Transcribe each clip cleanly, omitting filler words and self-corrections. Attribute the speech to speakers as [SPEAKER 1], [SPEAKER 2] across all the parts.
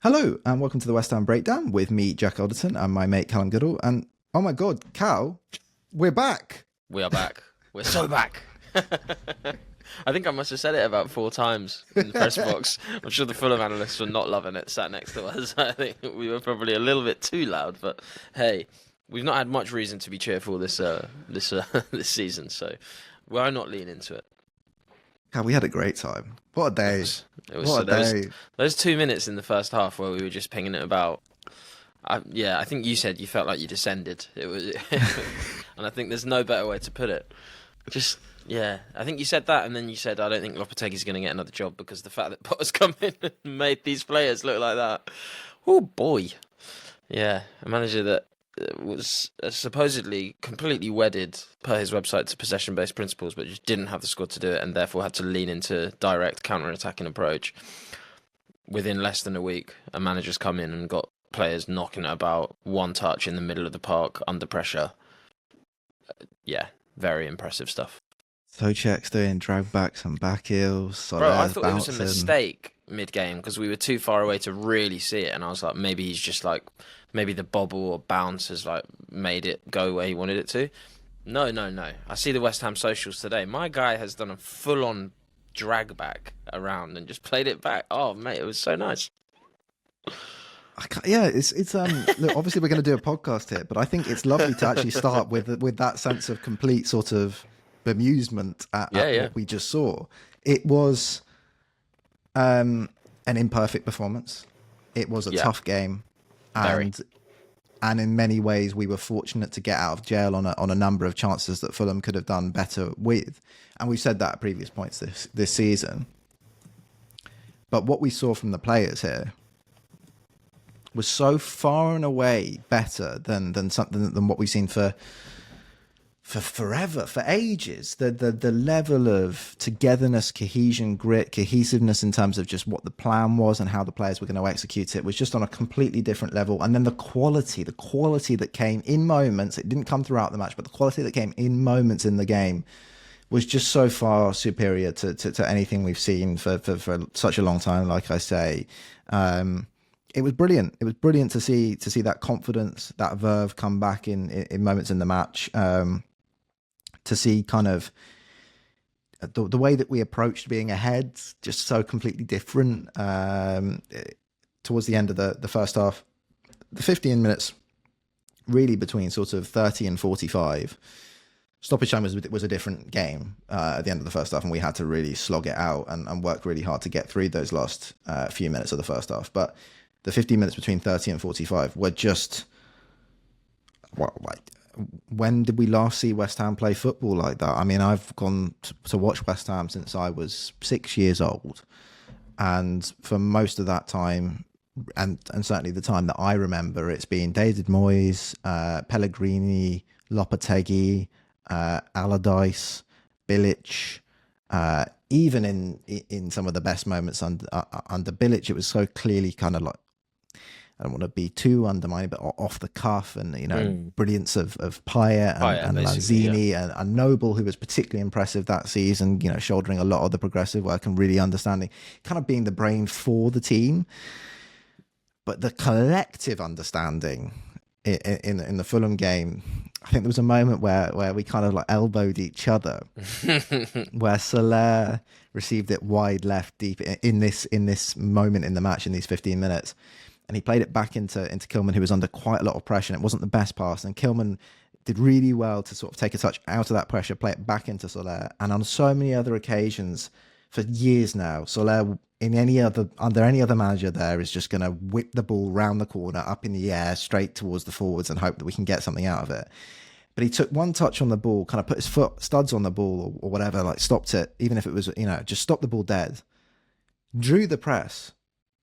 [SPEAKER 1] Hello and welcome to the West Ham Breakdown with me, Jack Elderton, and my mate Callum Goodall. And oh my God, Cal, we're back.
[SPEAKER 2] We are back. We're so back. I think I must have said it about 4 times in the press box. I'm sure the Fulham analysts were not loving it sat next to us. I think we were probably a little bit too loud, but hey, we've not had much reason to be cheerful this this season, so why not lean into it?
[SPEAKER 1] Cal, we had a great time. What a day.
[SPEAKER 2] It was
[SPEAKER 1] What a day.
[SPEAKER 2] those 2 minutes in the first half where we were just pinging it about. I think you said you felt like you descended. It was, and I think there's no better way to put it. Just I think you said that, and then you said I don't think Lopetegui's going to get another job because the fact that Potter's come in and made these players look like that. Oh boy, a manager that was supposedly completely wedded per his website to possession-based principles, but just didn't have the squad to do it, and therefore had to lean into direct counter-attacking approach. Within less than a week, a manager's come in and got players knocking it about one touch in the middle of the park under pressure. Very impressive stuff.
[SPEAKER 1] Souček's doing drag backs and back heels.
[SPEAKER 2] Bro, I thought
[SPEAKER 1] bouncing.
[SPEAKER 2] it was a mistake mid-game because we were too far away to really see it, and I was like, maybe he's just like, maybe the bobble or bounce has like made it go where he wanted it to. No. I see the West Ham socials today. My guy has done a full-on drag back around and just played it back. Oh, mate, it was so nice.
[SPEAKER 1] It's look, obviously we're going to do a podcast here, but I think it's lovely to actually start with that sense of complete sort of bemusement at what we just saw. It was an imperfect performance. It was a tough game, and in many ways we were fortunate to get out of jail on a number of chances that Fulham could have done better with, and we've said that at previous points this season. But what we saw from the players here was so far and away better than something than what we've seen for forever, for ages. The level of togetherness, cohesion, grit, cohesiveness in terms of just what the plan was and how the players were going to execute it was just on a completely different level. And then the quality that came in moments, it didn't come throughout the match, but the quality that came in moments in the game was just so far superior to anything we've seen for such a long time. Like I say, it was brilliant. It was brilliant to see that confidence, that verve come back in moments in the match. To see kind of the way that we approached being ahead, just so completely different. Towards the end of the first half, the 15 minutes, really between sort of 30 and 45. Stoppage time was a different game at the end of the first half, and we had to really slog it out and work really hard to get through those last few minutes of the first half. But the 15 minutes between 30 and 45 were just, when did we last see West Ham play football like that? I mean, I've gone to watch West Ham since I was 6 years old. And for most of that time, and certainly the time that I remember, it's been David Moyes, Pellegrini, Lopetegui, Allardyce, Bilic. Even in some of the best moments under Bilic, it was so clearly kind of like, I don't want to be too undermining, but off the cuff, and brilliance of Payet and Lanzini and Noble, who was particularly impressive that season. Shouldering a lot of the progressive work and really understanding, kind of being the brain for the team. But the collective understanding in the Fulham game, I think there was a moment where we kind of like elbowed each other, where Soler received it wide left deep in this moment in the match, in these 15 minutes. And he played it back into Kilman, who was under quite a lot of pressure. And it wasn't the best pass. And Kilman did really well to sort of take a touch out of that pressure, play it back into Soler. And on so many other occasions, for years now, Soler, under any other manager there, is just going to whip the ball round the corner, up in the air, straight towards the forwards, and hope that we can get something out of it. But he took one touch on the ball, kind of put his studs on the ball or whatever, like stopped it, even if it was, just stopped the ball dead, drew the press,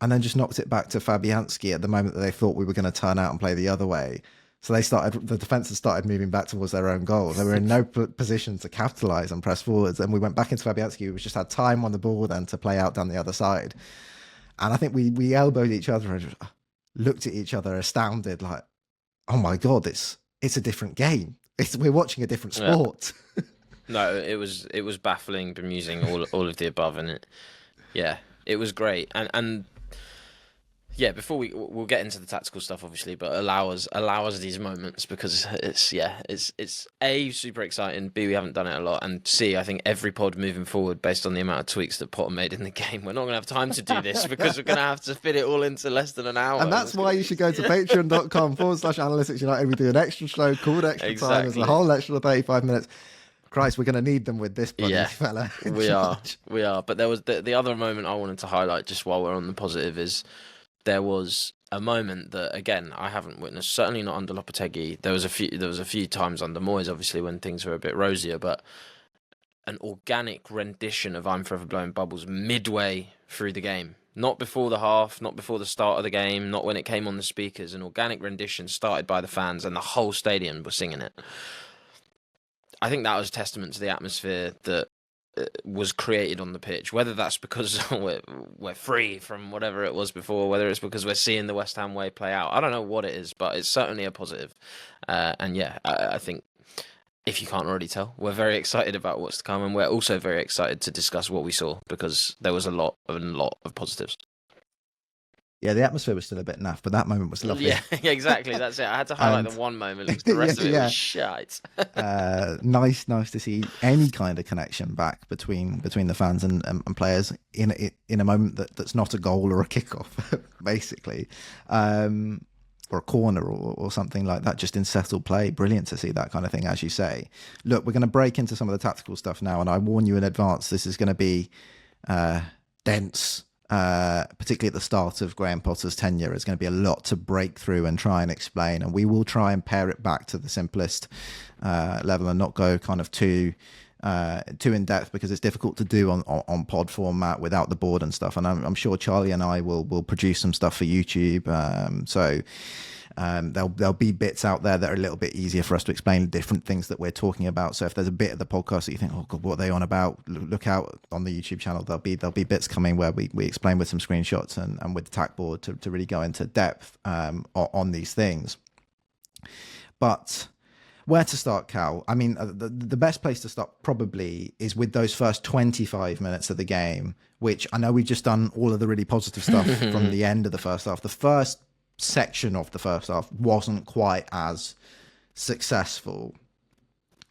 [SPEAKER 1] and then just knocked it back to Fabianski at the moment that they thought we were going to turn out and play the other way. So the defences started moving back towards their own goals. They were in no position to capitalise and press forwards. And we went back into Fabianski, who just had time on the ball then to play out down the other side. And I think we elbowed each other and just looked at each other astounded, like, oh my God, it's a different game. We're watching a different sport.
[SPEAKER 2] Yeah. No, it was baffling, bemusing, all of the above, and it was great. And Before we'll get into the tactical stuff, obviously, but allow us these moments, because it's A, super exciting, B, we haven't done it a lot, and C, I think every pod moving forward, based on the amount of tweaks that Potter made in the game, we're not going to have time to do this because we're going to have to fit it all into less than an hour.
[SPEAKER 1] And that's why you should go to patreon.com/Analytics United. We do an extra show called Extra Time. There's a whole extra 35 minutes. Christ, we're going to need them with this bloody fella.
[SPEAKER 2] We are. But there was the other moment I wanted to highlight, just while we're on the positive, is there was a moment that, again, I haven't witnessed, certainly not under Lopetegui. There was a few times under Moyes, obviously, when things were a bit rosier, but an organic rendition of "I'm Forever Blowing Bubbles" midway through the game. Not before the half, not before the start of the game, not when it came on the speakers. An organic rendition started by the fans, and the whole stadium was singing it. I think that was testament to the atmosphere that was created on the pitch. Whether that's because we're free from whatever it was before, whether it's because we're seeing the West Ham way play out, I don't know what it is, but it's certainly a positive. I think, if you can't already tell, we're very excited about what's to come, and we're also very excited to discuss what we saw, because there was a lot of positives.
[SPEAKER 1] Yeah, the atmosphere was still a bit naff, but that moment was lovely.
[SPEAKER 2] Yeah, exactly. That's it. I had to highlight the one moment, because the rest of it was shite.
[SPEAKER 1] Nice to see any kind of connection back between the fans and players in a moment that's not a goal or a kickoff, basically, or a corner or something like that, just in settled play. Brilliant to see that kind of thing, as you say. Look, we're going to break into some of the tactical stuff now, and I warn you in advance, this is going to be dense. Particularly at the start of Graham Potter's tenure, there's going to be a lot to break through and try and explain, and we will try and pare it back to the simplest level and not go kind of too in depth, because it's difficult to do on pod format without the board and stuff. And I'm sure Charlie and I will produce some stuff for YouTube, so there'll be bits out there that are a little bit easier for us to explain different things that we're talking about. So if there's a bit of the podcast that you think, oh God, what are they on about? Look out on the YouTube channel. There'll be bits coming where we explain with some screenshots and with the tack board to really go into depth on these things. But where to start, Cal? I mean, the best place to start probably is with those first 25 minutes of the game, which I know we've just done all of the really positive stuff from the end of the first half. The first section of the first half wasn't quite as successful,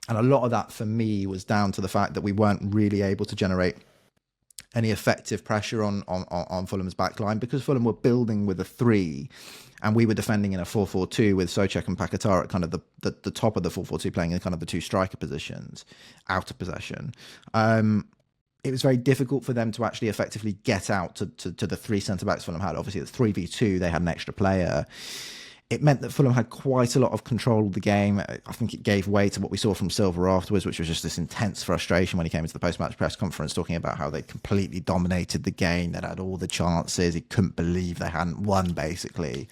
[SPEAKER 1] and a lot of that for me was down to the fact that we weren't really able to generate any effective pressure on Fulham's back line, because Fulham were building with a 3 and we were defending in a 4-4-2 with Souček and Paquetá at kind of the top of the 4-4-2, playing in kind of the two striker positions out of possession. It was very difficult for them to actually effectively get out to the 3 centre-backs Fulham had. Obviously, it's 3v2, they had an extra player. It meant that Fulham had quite a lot of control of the game. I think it gave way to what we saw from Silva afterwards, which was just this intense frustration when he came into the post-match press conference talking about how they completely dominated the game, they'd had all the chances, he couldn't believe they hadn't won, basically.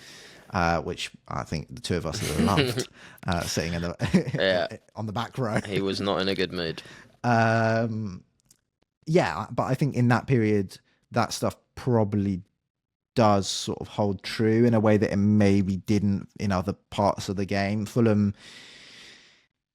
[SPEAKER 1] Which I think the two of us loved, sitting in on the back row.
[SPEAKER 2] He was not in a good mood.
[SPEAKER 1] Yeah, but I think in that period, that stuff probably does sort of hold true in a way that it maybe didn't in other parts of the game. Fulham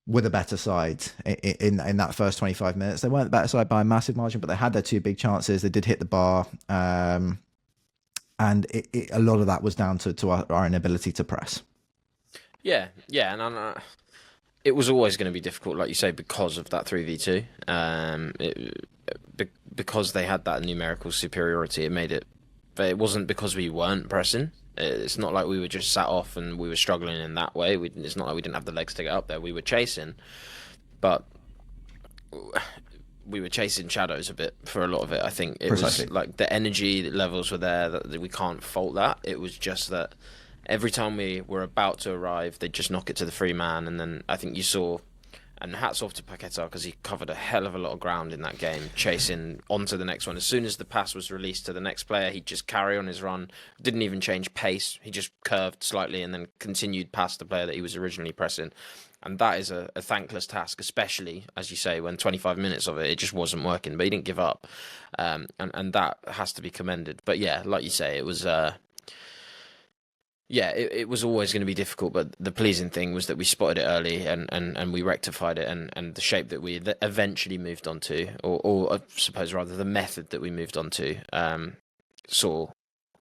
[SPEAKER 1] were the better side in that first 25 minutes. They weren't the better side by a massive margin, but they had their 2 big chances. They did hit the bar. And a lot of that was down to our inability to press. Yeah,
[SPEAKER 2] and it was always going to be difficult, like you say, because of that 3v2. Because they had that numerical superiority, it made it. But it wasn't because we weren't pressing. It's not like we were just sat off and we were struggling in that way. It's not like we didn't have the legs to get up there. We were chasing, but we were chasing shadows a bit for a lot of it. I think it was like the energy levels were there. That we can't fault that. It was just that every time we were about to arrive, they'd just knock it to the free man, and then I think you saw. And hats off to Paquetá, because he covered a hell of a lot of ground in that game, chasing onto the next one. As soon as the pass was released to the next player, he'd just carry on his run. Didn't even change pace. He just curved slightly and then continued past the player that he was originally pressing. And that is a thankless task, especially, as you say, when 25 minutes of it just wasn't working. But he didn't give up. And that has to be commended. But yeah, like you say, it was... it was always going to be difficult, but the pleasing thing was that we spotted it early and we rectified it, and the shape that we eventually moved on to, or I suppose rather the method that we moved on to, saw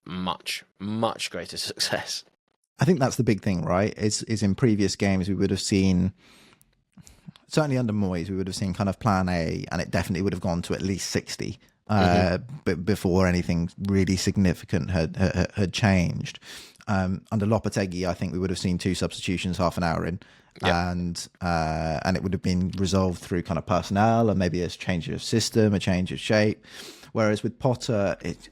[SPEAKER 2] much, much greater success.
[SPEAKER 1] I think that's the big thing, right? Is in previous games we would have seen, certainly under Moyes, we would have seen kind of plan A, and it definitely would have gone to at least 60 before anything really significant had changed. Under Lopetegui, I think we would have seen 2 substitutions half an hour in, and it would have been resolved through kind of personnel and maybe a change of system, a change of shape. Whereas with Potter, it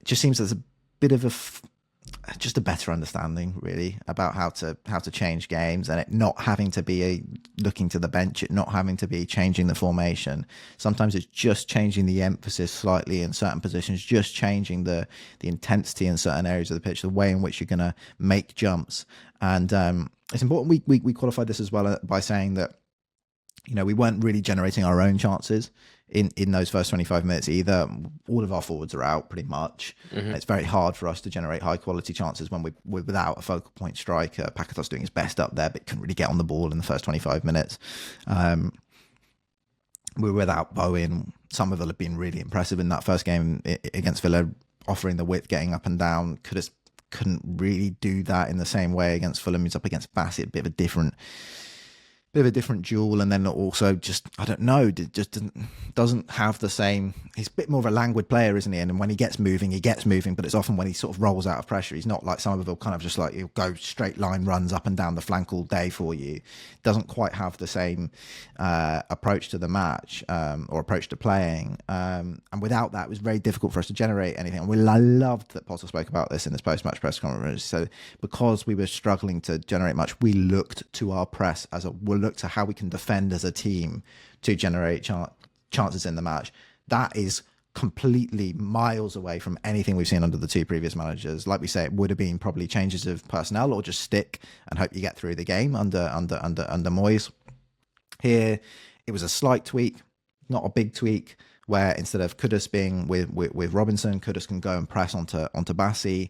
[SPEAKER 1] just seems there's a bit of just a better understanding really about how to change games, and it not having to be looking to the bench, it not having to be changing the formation. Sometimes it's just changing the emphasis slightly in certain positions, just changing the intensity in certain areas of the pitch, the way in which you're going to make jumps. And it's important we qualified this as well by saying that, you know, we weren't really generating our own chances in those first 25 minutes either. All of our forwards are out pretty much. And it's very hard for us to generate high quality chances when we're without a focal point striker. Paquetá's doing his best up there, but couldn't really get on the ball in the first 25 minutes. We're without Bowen. Somerville have been really impressive in that first game against Villa, offering the width, getting up and down. Couldn't really do that in the same way against Fulham. He's up against Bassett, a bit of a different duel, and then also just, I don't know, just doesn't have the same. He's a bit more of a languid player, isn't he? And when he gets moving, but it's often when he sort of rolls out of pressure. He's not like Somerville, kind of just like he'll go straight line runs up and down the flank all day for you. Doesn't quite have the same approach to the match or approach to playing. And without that, it was very difficult for us to generate anything. And I loved that Potter spoke about this in his post-match press conference. So because we were struggling to generate much, we looked to our press we'll look to how we can defend as a team to generate chances in the match. That is completely miles away from anything we've seen under the 2 previous managers. Like we say, it would have been probably changes of personnel or just stick and hope you get through the game under Moyes. Here, it was a slight tweak, not a big tweak, where instead of Kudus being with Robinson, Kudus can go and press onto Bassi.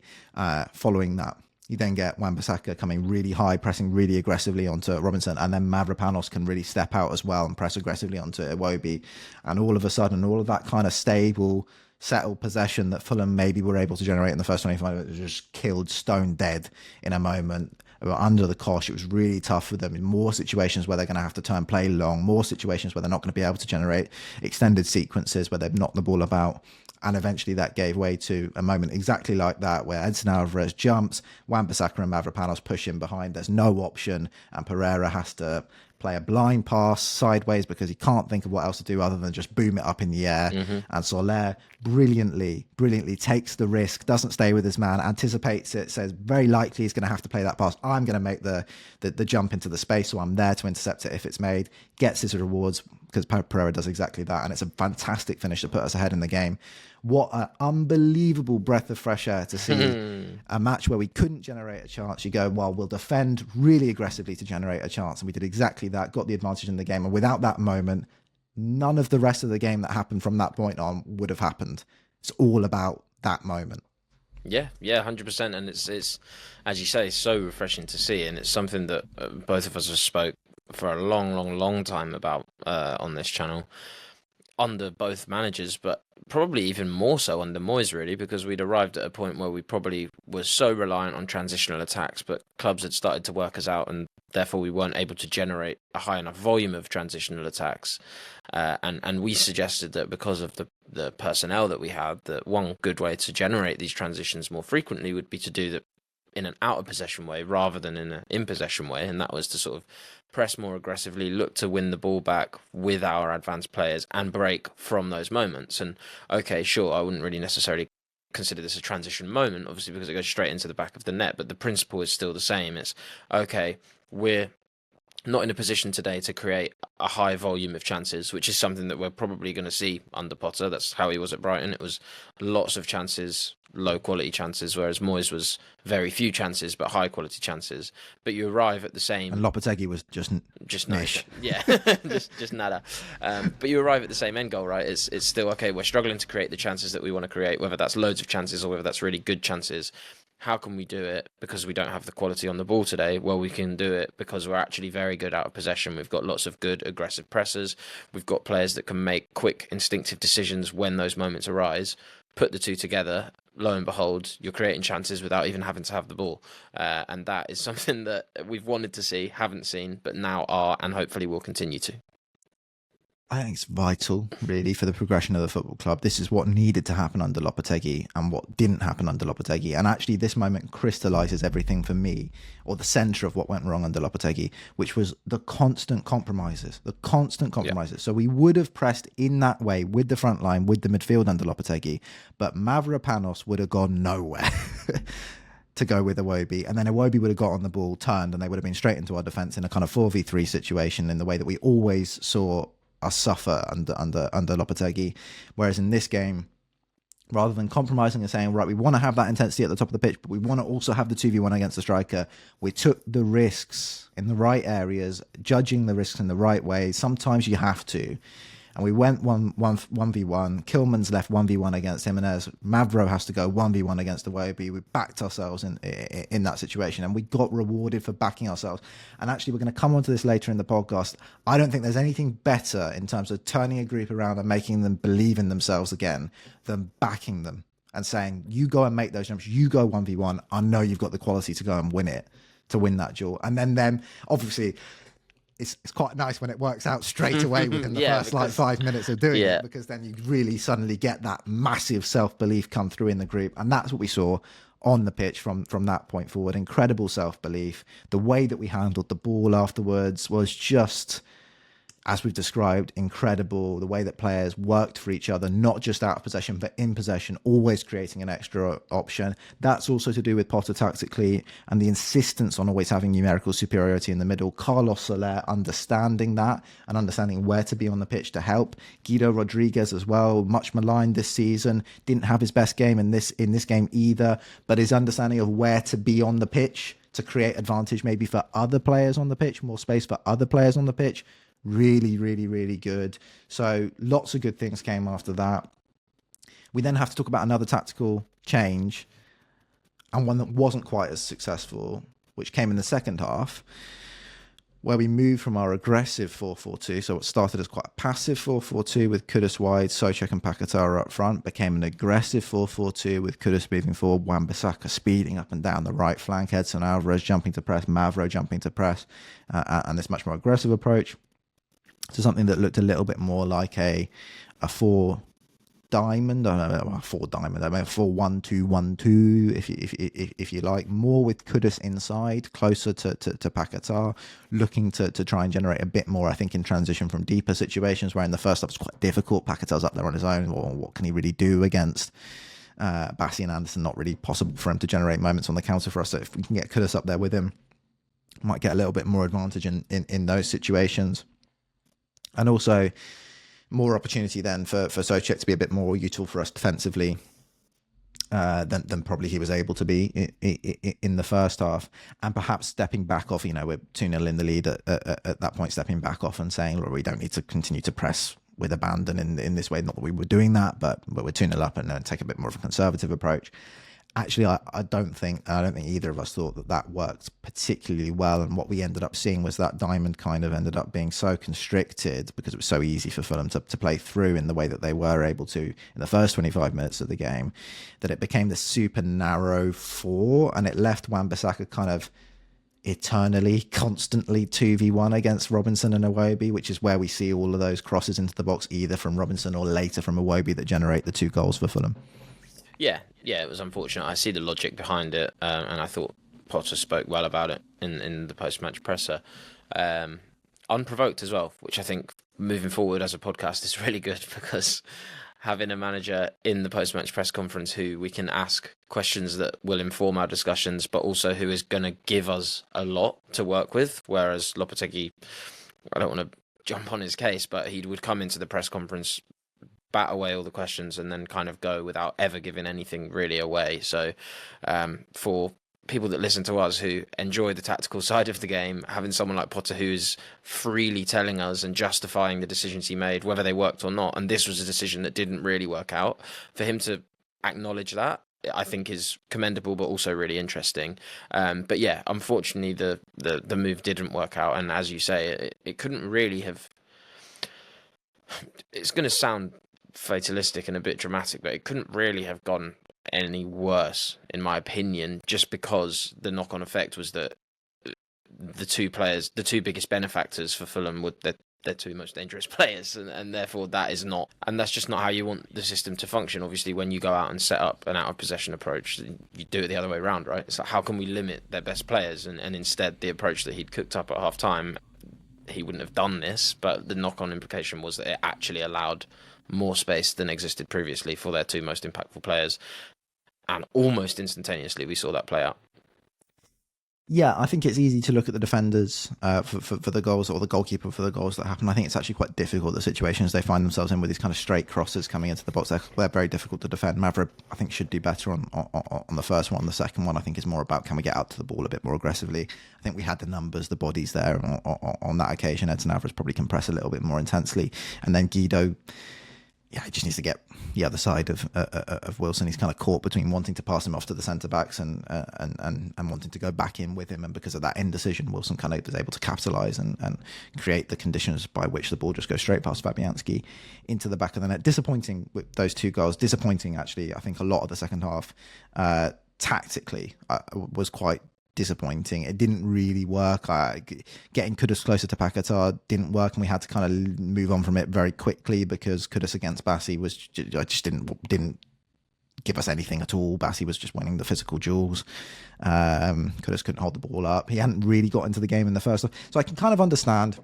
[SPEAKER 1] Following that, you then get Wan-Bissaka coming really high, pressing really aggressively onto Robinson, and then Mavropanos can really step out as well and press aggressively onto Iwobi. And all of a sudden, all of that kind of stable, settled possession that Fulham maybe were able to generate in the first 25 minutes was just killed stone dead in a moment. Under the cosh, it was really tough for them in more situations where they're going to have to turn play long, more situations where they're not going to be able to generate extended sequences where they've knocked the ball about. And eventually that gave way to a moment exactly like that, where Edson Alvarez jumps, Wan-Bissaka and Mavropanos push him behind. There's no option, and Pereira has to play a blind pass sideways because he can't think of what else to do other than just boom it up in the air. And Soler brilliantly takes the risk, doesn't stay with his man, anticipates it, says very likely he's going to have to play that pass. I'm going to make the jump into the space, so I'm there to intercept it if it's made. Gets his rewards because Pereira does exactly that, and it's a fantastic finish to put us ahead in the game. What an unbelievable breath of fresh air to see a match where we couldn't generate a chance. You go, well, we'll defend really aggressively to generate a chance. And we did exactly that, got the advantage in the game. And without that moment, none of the rest of the game that happened from that point on would have happened. It's all about that moment.
[SPEAKER 2] Yeah, 100%. And it's as you say, so refreshing to see. And it's something that both of us have spoke for a long time about on this channel, under both managers, but probably even more so under Moyes, really, because we'd arrived at a point where we probably were so reliant on transitional attacks, but clubs had started to work us out, and therefore we weren't able to generate a high enough volume of transitional attacks. And we suggested that because of the personnel that we had, that one good way to generate these transitions more frequently would be to do that in an out of possession way rather than in an in possession way, and that was to sort of press more aggressively, look to win the ball back with our advanced players and break from those moments. And okay, sure, I wouldn't really necessarily consider this a transition moment, obviously, because it goes straight into the back of the net, but the principle is still the same. It's okay, we're not in a position today to create a high volume of chances, which is something that we're probably going to see under Potter. That's how he was at Brighton. It was lots of chances, low quality chances, whereas Moyes was very few chances but high quality chances. But you arrive at the same. And
[SPEAKER 1] Lopetegui was just niche.
[SPEAKER 2] Yeah, just nada. But you arrive at the same end goal, right? It's still okay. We're struggling to create the chances that we want to create, whether that's loads of chances or whether that's really good chances. How can we do it? Because we don't have the quality on the ball today. Well, we can do it because we're actually very good out of possession. We've got lots of good aggressive pressers. We've got players that can make quick, instinctive decisions when those moments arise. put the two together, lo and behold, you're creating chances without even having to have the ball. And that is something that we've wanted to see, haven't seen, but now are, and hopefully will continue to.
[SPEAKER 1] I think it's vital, really, for the progression of the football club. This is what needed to happen under Lopetegui and what didn't happen under Lopetegui. And actually, this moment crystallises everything for me, or the centre of what went wrong under Lopetegui, which was the constant compromises. Yeah. So we would have pressed in that way with the front line, with the midfield under Lopetegui, but Mavropanos would have gone nowhere. To go with Iwobi, and then Iwobi would have got on the ball, turned, and they would have been straight into our defence in a kind of 4v3 situation in the way that we always saw us suffer under Lopetegui. Whereas in this game, rather than compromising and saying, right, we want to have that intensity at the top of the pitch, but we want to also have the 2v1 against the striker, we took the risks in the right areas, judging the risks in the right way. Sometimes you have to. And we went 1v1. Kilman's left 1v1 against Jimenez. Mavro has to go 1v1 against Iwobi. We backed ourselves in that situation, and we got rewarded for backing ourselves. And actually, we're going to come on to this later in the podcast. I don't think there's anything better in terms of turning a group around and making them believe in themselves again than backing them and saying, you go and make those jumps, you go 1v1. I know you've got the quality to go and win it, to win that duel. And then obviously, it's quite nice when it works out straight away within the first 5 minutes of doing it, because then you really suddenly get that massive self-belief come through in the group. And that's what we saw on the pitch from that point forward. Incredible self-belief. The way that we handled the ball afterwards was just, as we've described, incredible. The way that players worked for each other, not just out of possession, but in possession, always creating an extra option. That's also to do with Potter tactically and the insistence on always having numerical superiority in the middle. Carlos Soler understanding that and understanding where to be on the pitch to help. Guido Rodriguez as well, much maligned this season, didn't have his best game in this game either, but his understanding of where to be on the pitch to create advantage maybe for other players on the pitch, more space for other players on the pitch. Really, really, really good. So lots of good things came after that. We then have to talk about another tactical change, and one that wasn't quite as successful, which came in the second half, where we moved from our aggressive 4-4-2. So it started as quite a passive 4-4-2 with Kudus wide, Souček and Paquetá up front, became an aggressive 4-4-2 with Kudus moving forward, Wan-Bissaka speeding up and down the right flank, Edson Alvarez jumping to press, Mavro jumping to press, and this much more aggressive approach. To something that looked a little bit more like a 4-diamond, I don't know, a 4-diamond, I mean 4-1-2-1-2, if you like, more with Kudus inside, closer to Paquetá, looking to try and generate a bit more, I think, in transition from deeper situations, where in the first half it's quite difficult. Paquetá's up there on his own, or what can he really do against Bassi and Anderson? Not really possible for him to generate moments on the counter for us. So if we can get Kudus up there with him, might get a little bit more advantage in those situations. And also more opportunity then for Souček to be a bit more useful for us defensively than probably he was able to be in the first half. And perhaps stepping back off, we're 2-0 in the lead at that point, stepping back off and saying, look, we don't need to continue to press with abandon in this way. Not that we were doing that, but we're 2-0 up and take a bit more of a conservative approach. Actually, I don't think either of us thought that worked particularly well. And what we ended up seeing was that diamond kind of ended up being so constricted, because it was so easy for Fulham to play through in the way that they were able to in the first 25 minutes of the game, that it became this super narrow 4, and it left Wan-Bissaka kind of eternally, constantly 2v1 against Robinson and Iwobi, which is where we see all of those crosses into the box, either from Robinson or later from Iwobi, that generate the 2 goals for Fulham.
[SPEAKER 2] Yeah, it was unfortunate. I see the logic behind it, and I thought Potter spoke well about it in the post-match presser. Unprovoked as well, which I think moving forward as a podcast is really good, because having a manager in the post-match press conference who we can ask questions that will inform our discussions, but also who is going to give us a lot to work with, whereas Lopetegui, I don't want to jump on his case, but he would come into the press conference, bat away all the questions, and then kind of go without ever giving anything really away. So for people that listen to us who enjoy the tactical side of the game, having someone like Potter who's freely telling us and justifying the decisions he made, whether they worked or not, and this was a decision that didn't really work out, for him to acknowledge that, I think is commendable, but also really interesting. But yeah, unfortunately the move didn't work out, and as you say, it couldn't really have. It's going to sound fatalistic and a bit dramatic, but it couldn't really have gone any worse, in my opinion, just because the knock-on effect was that the two biggest benefactors for Fulham were their two most dangerous players, and therefore that's just not how you want the system to function. Obviously, when you go out and set up an out-of-possession approach, you do it the other way around, right? It's like, how can we limit their best players? And instead, the approach that he'd cooked up at half-time, he wouldn't have done this, but the knock-on implication was that it actually allowed more space than existed previously for their two most impactful players. And almost instantaneously, we saw that play out.
[SPEAKER 1] Yeah, I think it's easy to look at the defenders for the goals, or the goalkeeper for the goals that happen. I think it's actually quite difficult, the situations they find themselves in with these kind of straight crosses coming into the box. They're very difficult to defend. Mavra, I think, should do better on the first one. The second one, I think, is more about, can we get out to the ball a bit more aggressively? I think we had the numbers, the bodies there on that occasion. Edson Alvarez probably can press a little bit more intensely. And then Guido, yeah, he just needs to get the other side of Wilson. He's kind of caught between wanting to pass him off to the centre backs and wanting to go back in with him. And because of that indecision, Wilson kind of is able to capitalise and create the conditions by which the ball just goes straight past Fabianski into the back of the net. Disappointing with those two goals. Disappointing, actually. I think a lot of the second half tactically was quite disappointing. It didn't really work. Getting Kudus closer to Paquetá didn't work, and we had to kind of move on from it very quickly because Kudus against Bassi was just didn't give us anything at all. Bassi was just winning the physical duels. Kudus couldn't hold the ball up. He hadn't really got into the game in the first half, so I can kind of understand,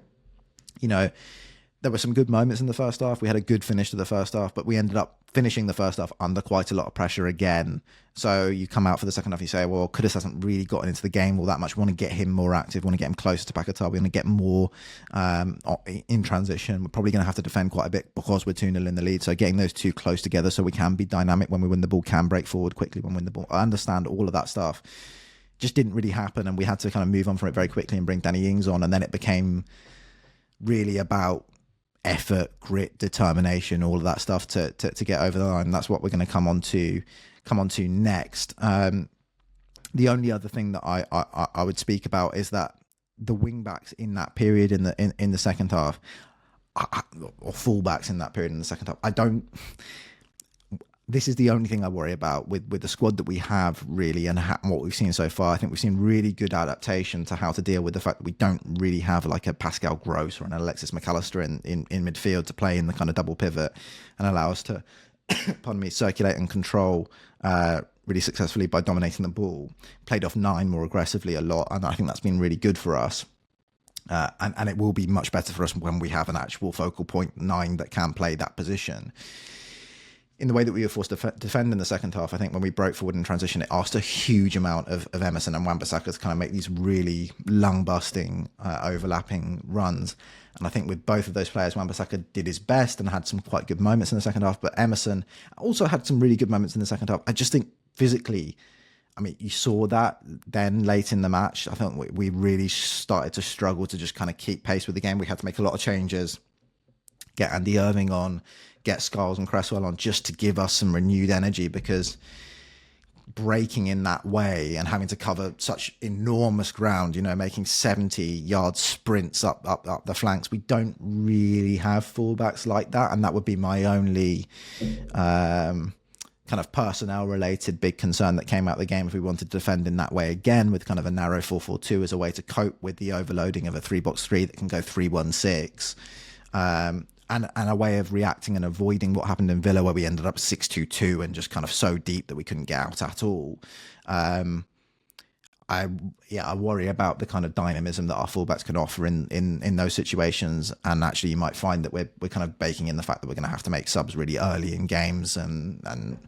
[SPEAKER 1] there were some good moments in the first half. We had a good finish to the first half, but we ended up finishing the first half under quite a lot of pressure again. So you come out for the second half, you say, well, Kudus hasn't really gotten into the game all that much. We want to get him more active. We want to get him closer to Paquetá. We want to get more in transition. We're probably going to have to defend quite a bit because we're 2-0 in the lead. So getting those two close together so we can be dynamic when we win the ball, can break forward quickly when we win the ball. I understand all of that stuff. Just didn't really happen, and we had to kind of move on from it very quickly and bring Danny Ings on. And then it became really about effort, grit, determination, all of that stuff to get over the line. That's what we're going to come on to next. The only other thing that I would speak about is that the wing backs in that period in the second half, or full backs in that period in the second half, this is the only thing I worry about with the squad that we have, really, and what we've seen so far. I think we've seen really good adaptation to how to deal with the fact that we don't really have like a Pascal Gross or an Alexis McAllister in midfield to play in the kind of double pivot and allow us to, circulate and control really successfully by dominating the ball. Played off 9 more aggressively a lot, and I think that's been really good for us. And it will be much better for us when we have an actual focal point 9 that can play that position. In the way that we were forced to defend in the second half, I think when we broke forward in transition, it asked a huge amount of Emerson and Wan-Bissaka to kind of make these really lung-busting, overlapping runs. And I think with both of those players, Wan-Bissaka did his best and had some quite good moments in the second half, but Emerson also had some really good moments in the second half. I just think physically, you saw that then late in the match. I think we really started to struggle to just kind of keep pace with the game. We had to make a lot of changes, get Andy Irving on, get Scholes and Cresswell on, just to give us some renewed energy, because breaking in that way and having to cover such enormous ground, making 70-yard sprints up the flanks, we don't really have fullbacks like that, and that would be my only kind of personnel-related big concern that came out of the game if we wanted to defend in that way again, with kind of a narrow 4-4-2 as a way to cope with the overloading of a 3-box-3 that can go 3-1-6. And a way of reacting and avoiding what happened in Villa, where we ended up 6-2-2 and just kind of so deep that we couldn't get out at all. I worry about the kind of dynamism that our fullbacks can offer in those situations. And actually, you might find that we're kind of baking in the fact that we're going to have to make subs really early in games, and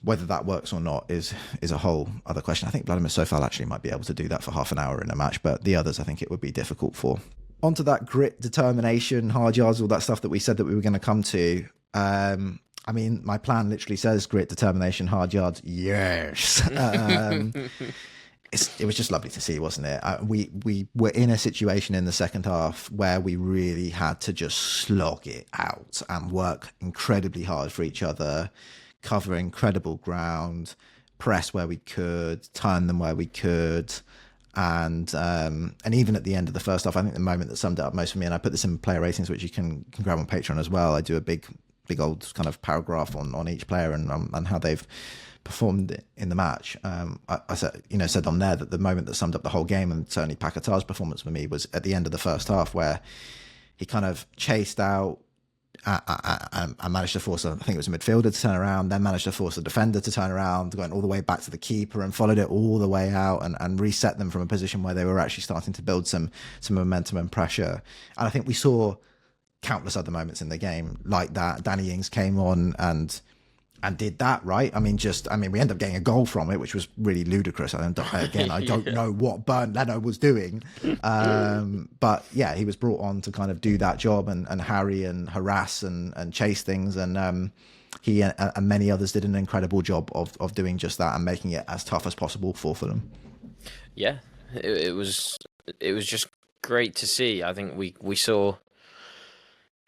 [SPEAKER 1] whether that works or not is a whole other question. I think Vladimir Sofal actually might be able to do that for half an hour in a match, but the others I think it would be difficult for. Onto that grit, determination, hard yards, all that stuff that we said that we were going to come to. My plan literally says grit, determination, hard yards. Yes. It was just lovely to see, wasn't it? We were in a situation in the second half where we really had to just slog it out and work incredibly hard for each other, cover incredible ground, press where we could, turn them where we could. And even at the end of the first half, I think the moment that summed it up most for me, and I put this in player ratings, which you can grab on Patreon as well. I do a big big old kind of paragraph on each player and how they've performed in the match. I said on there that the moment that summed up the whole game, and certainly Paquetá's performance for me, was at the end of the first half, where he kind of chased out and managed to force, I think it was a midfielder to turn around, then managed to force a defender to turn around, going all the way back to the keeper, and followed it all the way out and reset them from a position where they were actually starting to build some momentum and pressure. And I think we saw countless other moments in the game like that. Danny Ings came on and did that, right? I mean, we ended up getting a goal from it, which was really ludicrous. I don't know what Bernd Leno was doing. But yeah, he was brought on to kind of do that job and harry and harass and chase things. And he and many others did an incredible job of doing just that and making it as tough as possible for Fulham.
[SPEAKER 2] Yeah, it was just great to see. I think we saw,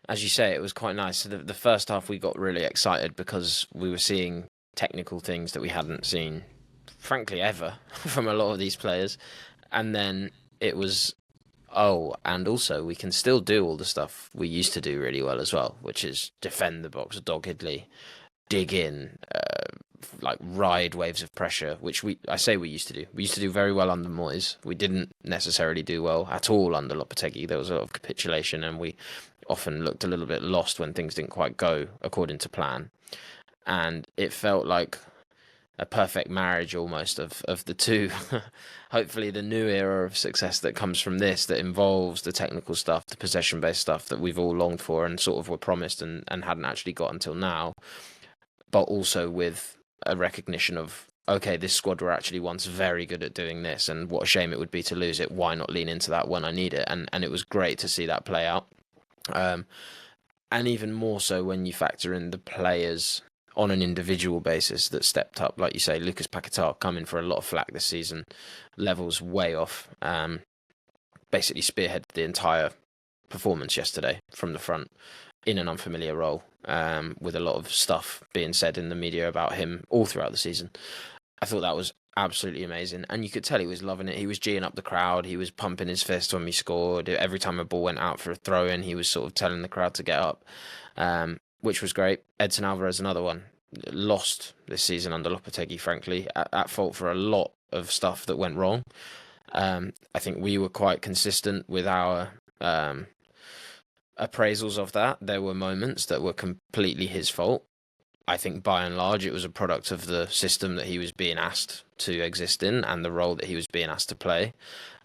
[SPEAKER 2] as you say, it was quite nice. So the first half we got really excited because we were seeing technical things that we hadn't seen, frankly, ever from a lot of these players. And then it was, and also we can still do all the stuff we used to do really well as well, which is defend the box doggedly, dig in, like ride waves of pressure, which we used to do. We used to do very well under Moyes. We didn't necessarily do well at all under Lopetegui. There was a lot of capitulation, and we often looked a little bit lost when things didn't quite go according to plan. And it felt like a perfect marriage almost of the two. Hopefully the new era of success that comes from this, that involves the technical stuff, the possession-based stuff that we've all longed for and sort of were promised and hadn't actually got until now, but also with a recognition of, okay, this squad were actually once very good at doing this, and what a shame it would be to lose it. Why not lean into that when I need it? And it was great to see that play out. And even more so when you factor in the players on an individual basis that stepped up. Like you say, Lucas Paquetá coming for a lot of flack this season, levels way off, basically spearheaded the entire performance yesterday from the front in an unfamiliar role, with a lot of stuff being said in the media about him all throughout the season. I thought that was absolutely amazing, and you could tell he was loving it. He was geeing up the crowd, he was pumping his fist when we scored. Every time a ball went out for a throw-in, he was sort of telling the crowd to get up, which was great. Edson Alvarez, another one, lost this season under Lopetegui, frankly, at fault for a lot of stuff that went wrong. I think we were quite consistent with our appraisals of that. There were moments that were completely his fault. I think by and large it was a product of the system that he was being asked to exist in and the role that he was being asked to play.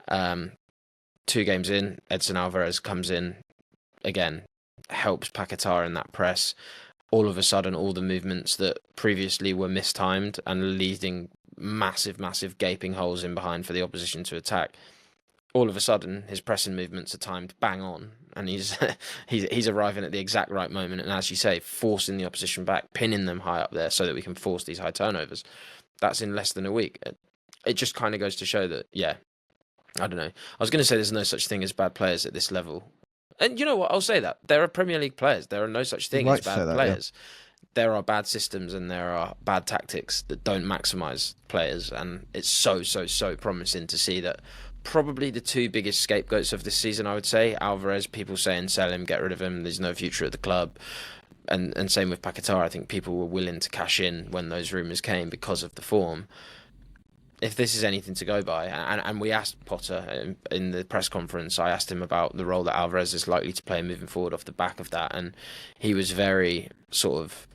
[SPEAKER 2] 2 games in, Edson Alvarez comes in, again, helps Paquetá in that press. All of a sudden, all the movements that previously were mistimed and leaving massive gaping holes in behind for the opposition to attack, all of a sudden his pressing movements are timed bang on, and he's arriving at the exact right moment, and as you say, forcing the opposition back, pinning them high up there so that we can force these high turnovers. That's in less than a week. It just kind of goes to show that, yeah, I don't know. I was going to say there's no such thing as bad players at this level. And you know what? I'll say that. There are Premier League players. There are no such thing as bad players. Yeah. There are bad systems and there are bad tactics that don't maximise players. And it's so promising to see that probably the 2 biggest scapegoats of this season, I would say. Alvarez, people saying sell him, get rid of him, there's no future at the club. And same with Paquetá. I think people were willing to cash in when those rumours came because of the form. If this is anything to go by, and we asked Potter in the press conference, I asked him about the role that Alvarez is likely to play moving forward off the back of that, and he was very sort of,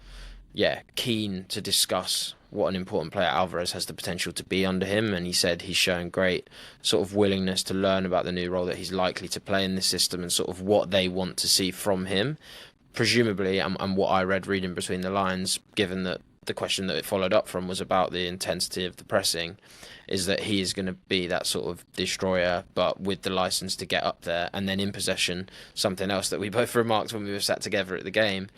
[SPEAKER 2] keen to discuss what an important player Alvarez has the potential to be under him, and he said he's showing great sort of willingness to learn about the new role that he's likely to play in this system and sort of what they want to see from him. Presumably, and what I read reading between the lines, given that the question that it followed up from was about the intensity of the pressing, is that he is going to be that sort of destroyer, but with the license to get up there. And then in possession, something else that we both remarked when we were sat together at the game,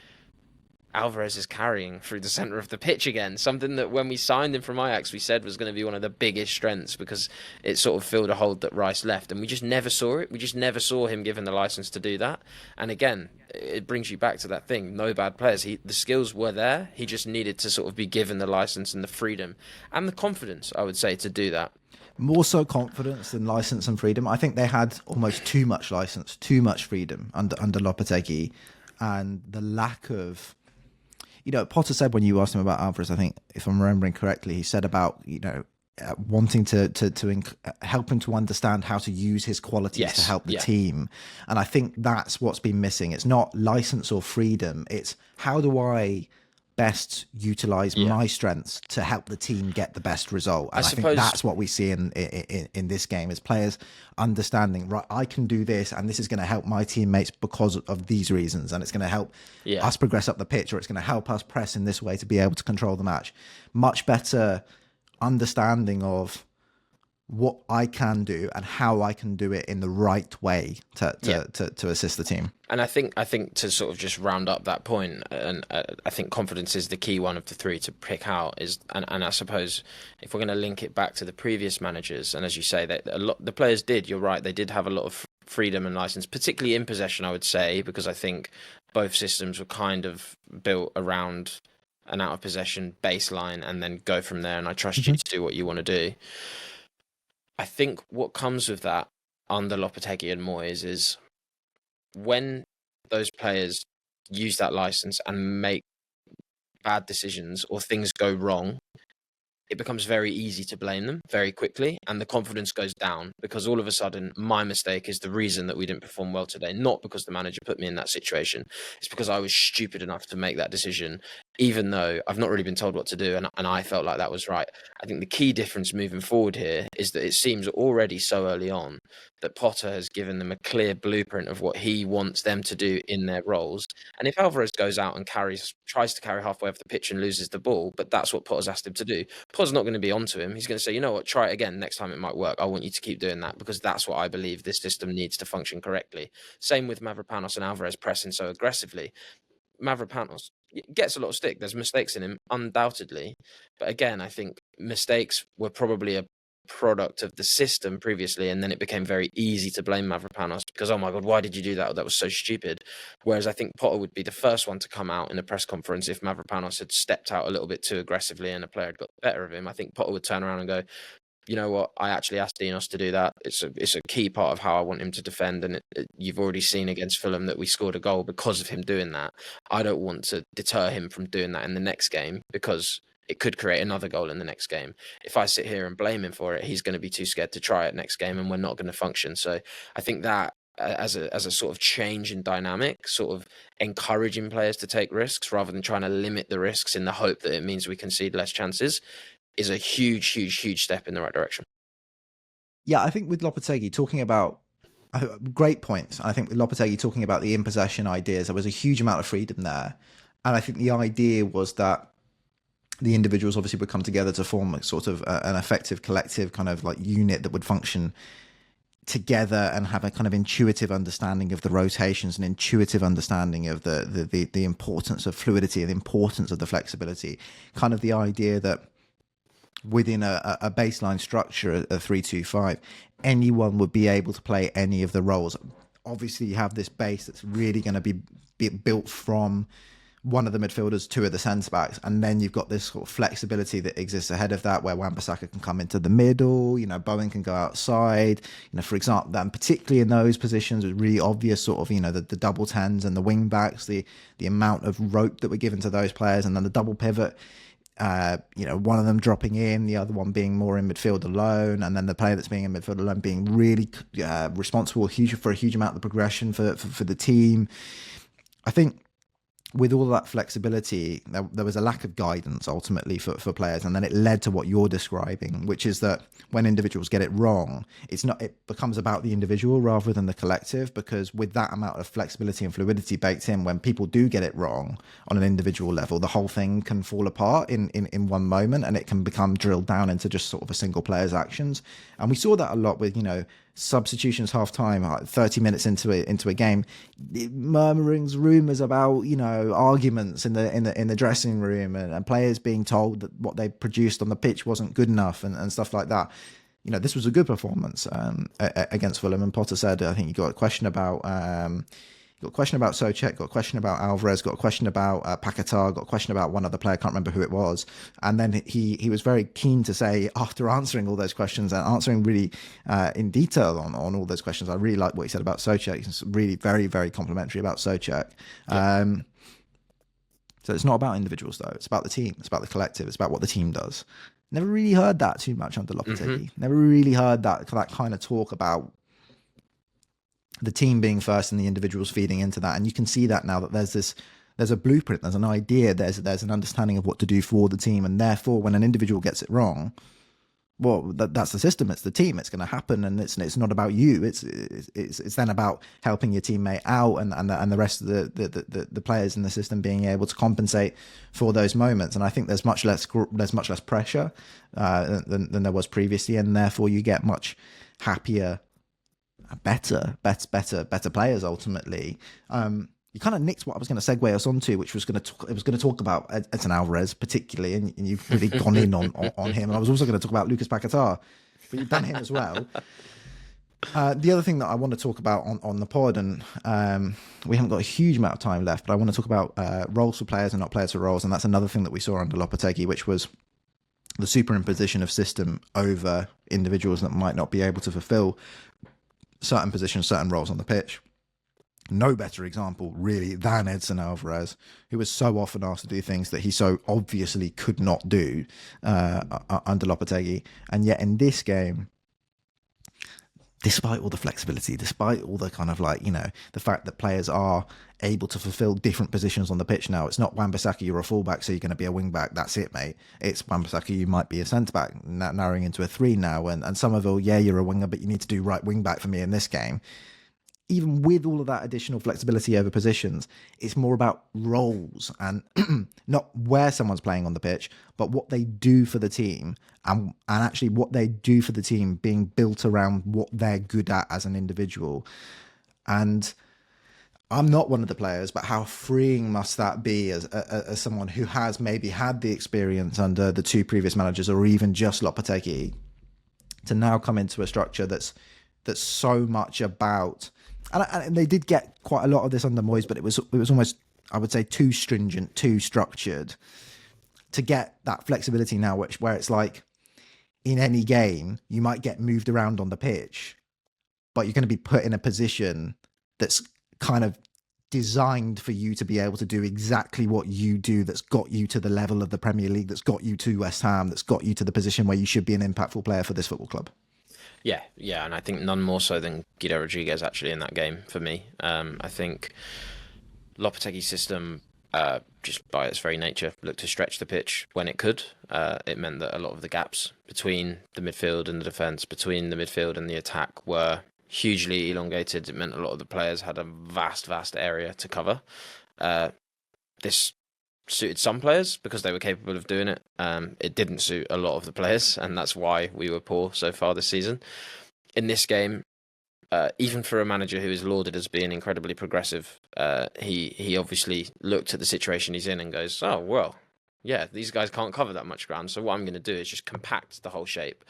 [SPEAKER 2] Alvarez is carrying through the centre of the pitch again, something that when we signed him from Ajax we said was going to be one of the biggest strengths because it sort of filled a hole that Rice left, and we just never saw it. We just never saw him given the licence to do that. And again, it brings you back to that thing, no bad players. The skills were there, he just needed to sort of be given the licence and the freedom and the confidence, I would say, to do that.
[SPEAKER 1] More so confidence than licence and freedom. I think they had almost too much licence, too much freedom under Lopetegui, and the lack of Potter said when you asked him about Alvarez, I think if I'm remembering correctly, he said about wanting to help him to understand how to use his qualities to help the team. And I think that's what's been missing. It's not license or freedom. It's how do I best utilize my strengths to help the team get the best result. And I think that's what we see in this game, is players understanding, right, I can do this and this is going to help my teammates because of these reasons, and it's going to help us progress up the pitch, or it's going to help us press in this way to be able to control the match. Much better understanding of what I can do and how I can do it in the right way to assist the team.
[SPEAKER 2] And I think to sort of just round up that point, and I think confidence is the key one of the three to pick out. And I suppose if we're going to link it back to the previous managers, and as you say, that the players did, you're right, they did have a lot of freedom and license, particularly in possession, I would say, because I think both systems were kind of built around an out of possession baseline and then go from there. And I trust you to do what you want to do. I think what comes with that under Lopetegui and Moyes is when those players use that license and make bad decisions or things go wrong, it becomes very easy to blame them very quickly, and the confidence goes down because all of a sudden my mistake is the reason that we didn't perform well today, not because the manager put me in that situation. It's because I was stupid enough to make that decision, even though I've not really been told what to do, and I felt like that was right. I think the key difference moving forward here is that it seems already so early on that Potter has given them a clear blueprint of what he wants them to do in their roles. And if Alvarez goes out and tries to carry halfway off the pitch and loses the ball, but that's what Potter's asked him to do, Potter's not going to be onto him. He's going to say, you know what, try it again. Next time it might work. I want you to keep doing that because that's what I believe this system needs to function correctly. Same with Mavropanos and Alvarez pressing so aggressively. Mavropanos gets a lot of stick. There's mistakes in him, undoubtedly. But again, I think mistakes were probably a product of the system previously, and then it became very easy to blame Mavropanos because, oh my God, why did you do that? That was so stupid. Whereas I think Potter would be the first one to come out in a press conference if Mavropanos had stepped out a little bit too aggressively and a player had got the better of him. I think Potter would turn around and go, you know what, I actually asked Dinos to do that. It's a key part of how I want him to defend, and you've already seen against Fulham that we scored a goal because of him doing that. I don't want to deter him from doing that in the next game because it could create another goal in the next game. If I sit here and blame him for it, he's going to be too scared to try it next game, and we're not going to function. So I think that as a sort of change in dynamic, sort of encouraging players to take risks rather than trying to limit the risks in the hope that it means we concede less chances, is a huge step in the right direction.
[SPEAKER 1] Yeah, I think with Lopetegui talking about great points. I think with Lopetegui talking about the in possession ideas, there was a huge amount of freedom there, and I think the idea was that the individuals obviously would come together to form a sort of an effective collective kind of like unit that would function together and have a kind of intuitive understanding of the rotations and intuitive understanding of the importance of fluidity and the importance of the flexibility. Kind of the idea that within a baseline structure, a 3-2-5, anyone would be able to play any of the roles. Obviously, you have this base that's really going to be built from one of the midfielders, two of the centre-backs, and then you've got this sort of flexibility that exists ahead of that, where Wan-Bissaka can come into the middle, Bowen can go outside, for example, and particularly in those positions, with really obvious sort of, the double tens and the wing-backs, the amount of rope that we're given to those players, and then the double pivot, one of them dropping in, the other one being more in midfield alone, and then the player that's being in midfield alone being really responsible for a huge amount of the progression for the team. I think with all that flexibility, there was a lack of guidance ultimately for players, and then it led to what you're describing, which is that when individuals get it wrong, it becomes about the individual rather than the collective, because with that amount of flexibility and fluidity baked in, when people do get it wrong on an individual level, the whole thing can fall apart in one moment, and it can become drilled down into just sort of a single player's actions. And we saw that a lot with, substitutions half time, 30 minutes into a game, murmurings, rumours about arguments in the dressing room, and players being told that what they produced on the pitch wasn't good enough and stuff like that. This was a good performance against Fulham, and Potter said, I think you got a question about Souček, got a question about Alvarez, got a question about Paquetá, got a question about one other player, I can't remember who it was. And then he was very keen to say, after answering all those questions and answering really in detail on all those questions, I really like what he said about Souček. It's really very, very complimentary about Souček. Yeah. So it's not about individuals, though. It's about the team. It's about the collective. It's about what the team does. Never really heard that too much under Lopetegui. Never really heard that kind of talk about the team being first and the individuals feeding into that. And you can see that now that there's a blueprint, there's an idea, there's an understanding of what to do for the team. And therefore, when an individual gets it wrong, well, that's the system. It's the team. It's going to happen, and it's not about you. It's then about helping your teammate out, and the rest of the players in the system being able to compensate for those moments. And I think there's much less pressure than there was previously, and therefore you get much happier, better players ultimately. You kind of nicked what I was going to segue us onto, which was going to talk about Edson Alvarez particularly, and you've really gone in on him. And I was also going to talk about Lucas Paquetá, but you've done him as well. The other thing that I want to talk about on the pod, and we haven't got a huge amount of time left, but I want to talk about roles for players and not players for roles, and that's another thing that we saw under Lopetegui, which was the superimposition of system over individuals that might not be able to fulfill certain positions, certain roles on the pitch. No better example, really, than Edson Alvarez, who was so often asked to do things that he so obviously could not do under Lopetegui. And yet in this game, despite all the flexibility, despite all the kind of the fact that players are able to fulfill different positions on the pitch now. It's not Wan-Bissaka, you're a fullback, so you're going to be a wing-back. That's it, mate. It's Wan-Bissaka, you might be a centre-back, narrowing into a 3 now. And Somerville, yeah, you're a winger, but you need to do right wing-back for me in this game. Even with all of that additional flexibility over positions, it's more about roles and not where someone's playing on the pitch, but what they do for the team, and actually what they do for the team being built around what they're good at as an individual. And I'm not one of the players, but how freeing must that be as someone who has maybe had the experience under the 2 previous managers, or even just Lopetegui, to now come into a structure that's so much about. And they did get quite a lot of this under Moyes, but it was almost, I would say, too stringent, too structured to get that flexibility now, where it's like in any game, you might get moved around on the pitch, but you're going to be put in a position that's kind of designed for you to be able to do exactly what you do, that's got you to the level of the Premier League, that's got you to West Ham, that's got you to the position where you should be an impactful player for this football club.
[SPEAKER 2] Yeah, and I think none more so than Guido Rodriguez actually in that game for me. I think Lopetegui's system, just by its very nature, looked to stretch the pitch when it could. It meant that a lot of the gaps between the midfield and the defence, between the midfield and the attack, were hugely elongated. It meant a lot of the players had a vast area to cover. This suited some players because they were capable of doing it. It didn't suit a lot of the players, and that's why we were poor so far this season. In this game, even for a manager who is lauded as being incredibly progressive, he obviously looked at the situation he's in and goes, oh, well, yeah, these guys can't cover that much ground, so what I'm going to do is just compact the whole shape.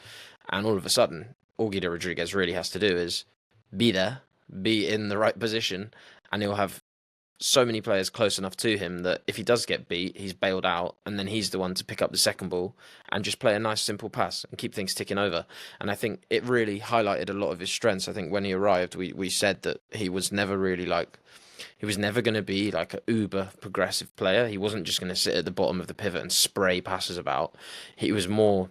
[SPEAKER 2] And all of a sudden, all Guido Rodriguez really has to do is be there, be in the right position, and he'll have so many players close enough to him that if he does get beat, he's bailed out, and then he's the one to pick up the second ball and just play a nice simple pass and keep things ticking over. And I think it really highlighted a lot of his strengths. I think when he arrived, we said that he was never really he was never going to be like an uber progressive player. He wasn't just going to sit at the bottom of the pivot and spray passes about. He was more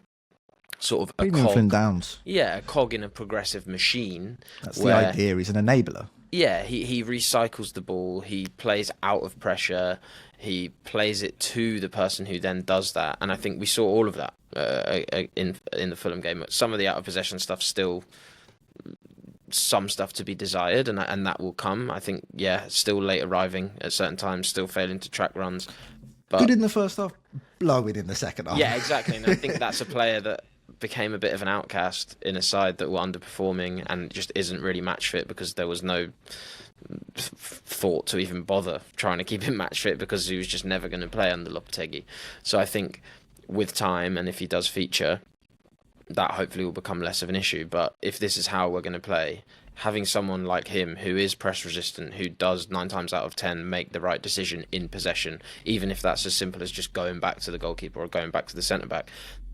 [SPEAKER 2] sort of a cog.
[SPEAKER 1] Downs.
[SPEAKER 2] Yeah, a cog in a progressive machine.
[SPEAKER 1] That's the idea. He's an enabler.
[SPEAKER 2] Yeah, he recycles the ball, he plays out of pressure, he plays it to the person who then does that, and I think we saw all of that in the Fulham game. Some of the out of possession stuff still, some stuff to be desired, and that will come. I think, still late arriving at certain times, still failing to track runs. But
[SPEAKER 1] good in the first half, blowing in the second half.
[SPEAKER 2] Yeah, exactly, and I think that's a player that became a bit of an outcast in a side that were underperforming and just isn't really match fit because there was no thought to even bother trying to keep him match fit because he was just never going to play under Lopetegui. So I think with time, and if he does feature, that hopefully will become less of an issue. But if this is how we're going to play, having someone like him who is press resistant, who does 9 times out of 10 make the right decision in possession, even if that's as simple as just going back to the goalkeeper or going back to the centre back,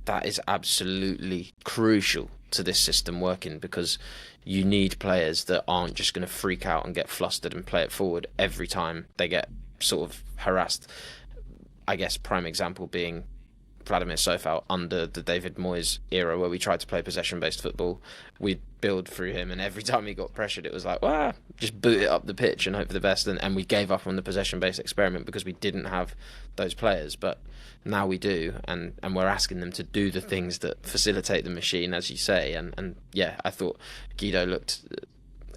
[SPEAKER 2] that is absolutely crucial to this system working, because you need players that aren't just going to freak out and get flustered and play it forward every time they get sort of harassed. I guess prime example being Vladimir Sofal under the David Moyes era, where we tried to play possession-based football. We'd build through him, and every time he got pressured, it was like, just boot it up the pitch and hope for the best. And we gave up on the possession-based experiment because we didn't have those players. But now we do, and we're asking them to do the things that facilitate the machine, as you say. And yeah, I thought Guido looked...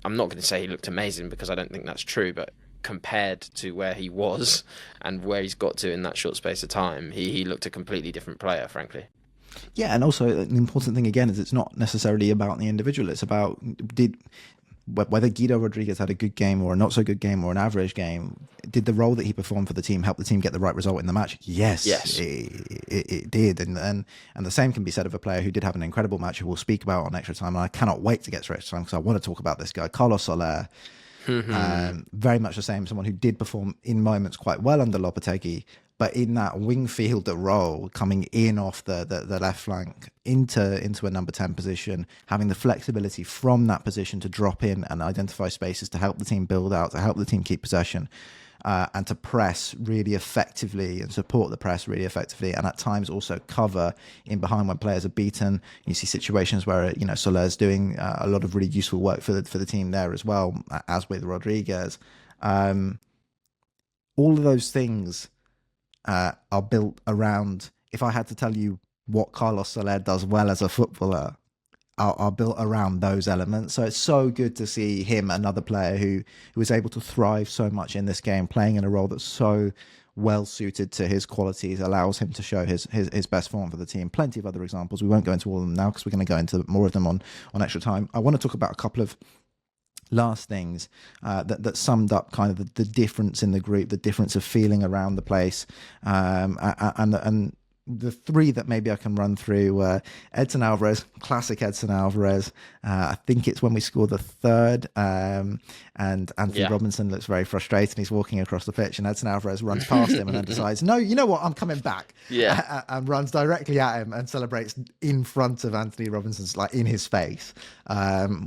[SPEAKER 2] I'm not going to say he looked amazing, because I don't think that's true, but compared to where he was and where he's got to in that short space of time, he looked a completely different player, frankly.
[SPEAKER 1] Yeah, and also an important thing again is it's not necessarily about the individual. It's about whether Guido Rodriguez had a good game or a not so good game or an average game. Did the role that he performed for the team help the team get the right result in the match? Yes. It did, and the same can be said of a player who did have an incredible match, who we'll speak about on Extra Time. And I cannot wait to get to Extra Time, because I want to talk about this guy, Carlos Soler. Very much the same, someone who did perform in moments quite well under Lopetegui, but in that wing fielder role, coming in off the left flank into a number 10 position, having the flexibility from that position to drop in and identify spaces to help the team build out, to help the team keep possession, and to press really effectively and support the press really effectively, and at times also cover in behind when players are beaten. You see situations where Soler's doing a lot of really useful work for the team there as well, as with Rodriguez. All of those things are built around. If I had to tell you what Carlos Soler does well as a footballer, are built around those elements. So it's so good to see him, another player who is able to thrive so much in this game, playing in a role that's so well suited to his qualities, allows him to show his best form for the team. Plenty of other examples. We won't go into all of them now, because we're going to go into more of them on Extra Time. I want to talk about a couple of last things that summed up kind of the difference in the group, the difference of feeling around the place, and the three that maybe I can run through. Edson Alvarez, classic Edson Alvarez. I think it's when we score the third, and Anthony Robinson looks very frustrated. He's walking across the pitch, and Edson Alvarez runs past him and then decides, no, you know what, I'm coming back. And runs directly at him and celebrates in front of Anthony Robinson's, like in his face,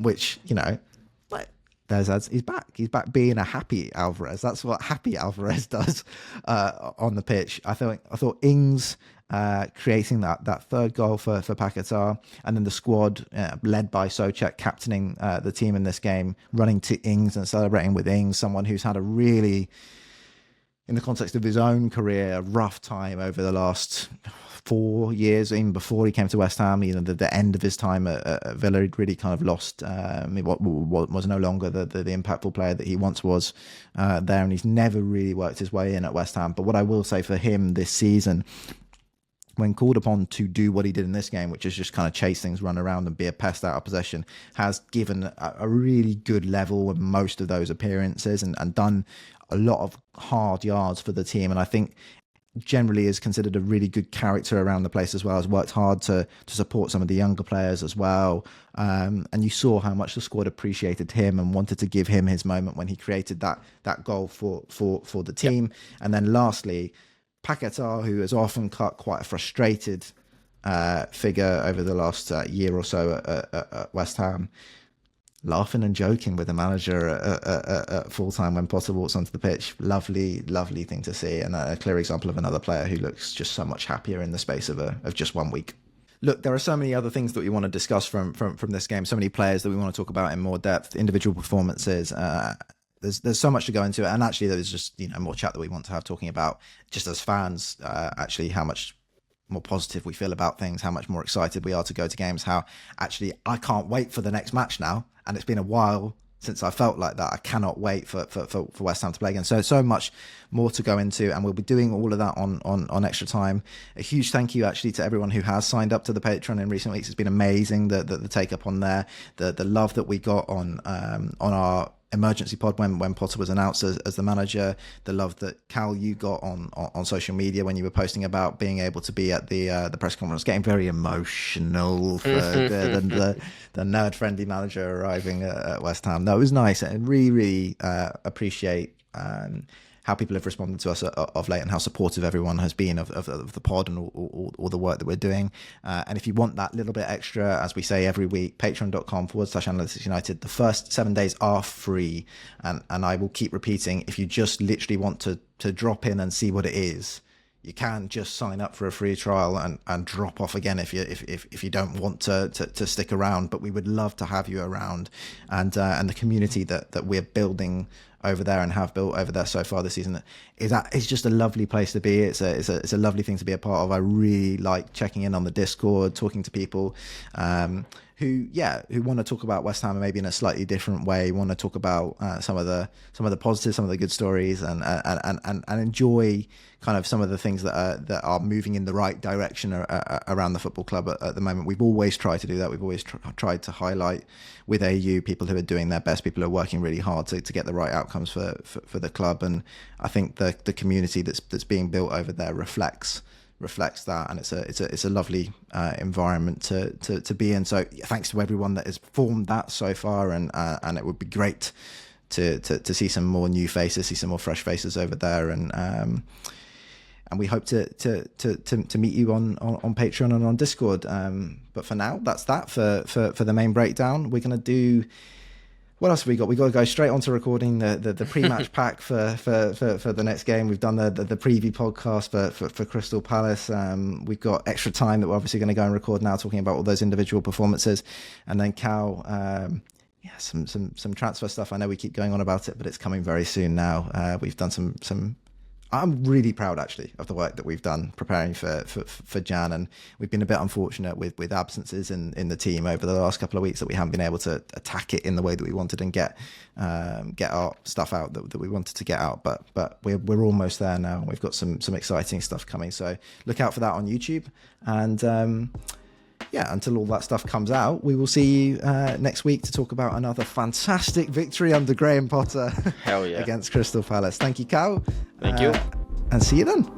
[SPEAKER 1] which, he's back. He's back being a happy Alvarez. That's what happy Alvarez does on the pitch. I thought Ings creating that third goal for Paquetá, and then the squad led by Souček captaining the team in this game, running to Ings and celebrating with Ings, someone who's had a really, in the context of his own career, a rough time over the last 4 years, even before he came to West Ham. The end of his time at Villa, he'd really kind of lost, what was no longer the impactful player that he once was there, and he's never really worked his way in at West Ham. But what I will say for him this season, when called upon to do what he did in this game, which is just kind of chase things, run around and be a pest out of possession, has given a really good level in most of those appearances, and done a lot of hard yards for the team. And I think generally is considered a really good character around the place as well, has worked hard to support some of the younger players as well. And you saw how much the squad appreciated him and wanted to give him his moment when he created that goal for the team. Yep. And then lastly, Paquetá, who has often cut quite a frustrated figure over the last year or so at West Ham, laughing and joking with the manager at full time when Potter walks onto the pitch. Lovely thing to see, and a clear example of another player who looks just so much happier in the space of just 1 week. Look, there are so many other things that we want to discuss from this game, so many players that we want to talk about in more depth, individual performances. There's so much to go into it, and actually there's just more chat that we want to have, talking about just as fans, actually how much more positive we feel about things, how much more excited we are to go to games, how actually I can't wait for the next match now, and it's been a while since I felt like that. I cannot wait for West Ham to play again. So much more to go into, and we'll be doing all of that on Extra Time. A huge thank you actually to everyone who has signed up to the Patreon in recent weeks. It's been amazing, the take up on there, the love that we got on our emergency pod when Potter was announced as the manager, the love that Cal you got on social media when you were posting about being able to be at the press conference, getting very emotional for the nerd friendly manager arriving at West Ham. No, it was nice, and really appreciate how people have responded to us of late, and how supportive everyone has been of the pod and all the work that we're doing. And if you want that little bit extra, as we say every week, patreon.com/Analytics United. The first 7 days are free. And I will keep repeating, if you just literally want to drop in and see what it is, you can just sign up for a free trial and drop off again if you don't want to stick around. But we would love to have you around, and the community that we're building over there and have built over there so far this season it's just a lovely place to be. It's a lovely thing to be a part of. I really like checking in on the Discord, talking to people who want to talk about West Ham maybe in a slightly different way, want to talk about some of the positives, some of the good stories, and enjoy kind of some of the things that are moving in the right direction around the football club at the moment. We've always tried to do that. We've always tried to highlight with AU people who are doing their best, people who are working really hard to get the right outcomes for the club. And I think the community that's being built over there reflects that, and it's a lovely environment to be in. So thanks to everyone that has formed that so far, and it would be great to see some more new faces, see some more fresh faces over there, and we hope to meet you on Patreon and on Discord. But for now, that's that for the main breakdown. We're gonna do. What else have we got? We've got to go straight on to recording the pre-match pack for the next game. We've done the preview podcast for Crystal Palace. We've got extra time that we're obviously going to go and record now, talking about all those individual performances. And then Cal, some transfer stuff. I know we keep going on about it, but it's coming very soon now. We've done some. I'm really proud actually of the work that we've done preparing for Jan, and we've been a bit unfortunate with absences in the team over the last couple of weeks that we haven't been able to attack it in the way that we wanted and get our stuff out that we wanted to get out. But we're almost there now. We've got some exciting stuff coming, so look out for that on YouTube. And until all that stuff comes out, we will see you next week to talk about another fantastic victory under Graham Potter.
[SPEAKER 2] Hell yeah.
[SPEAKER 1] Against Crystal Palace. Thank you, Cal.
[SPEAKER 2] Thank you.
[SPEAKER 1] And see you then.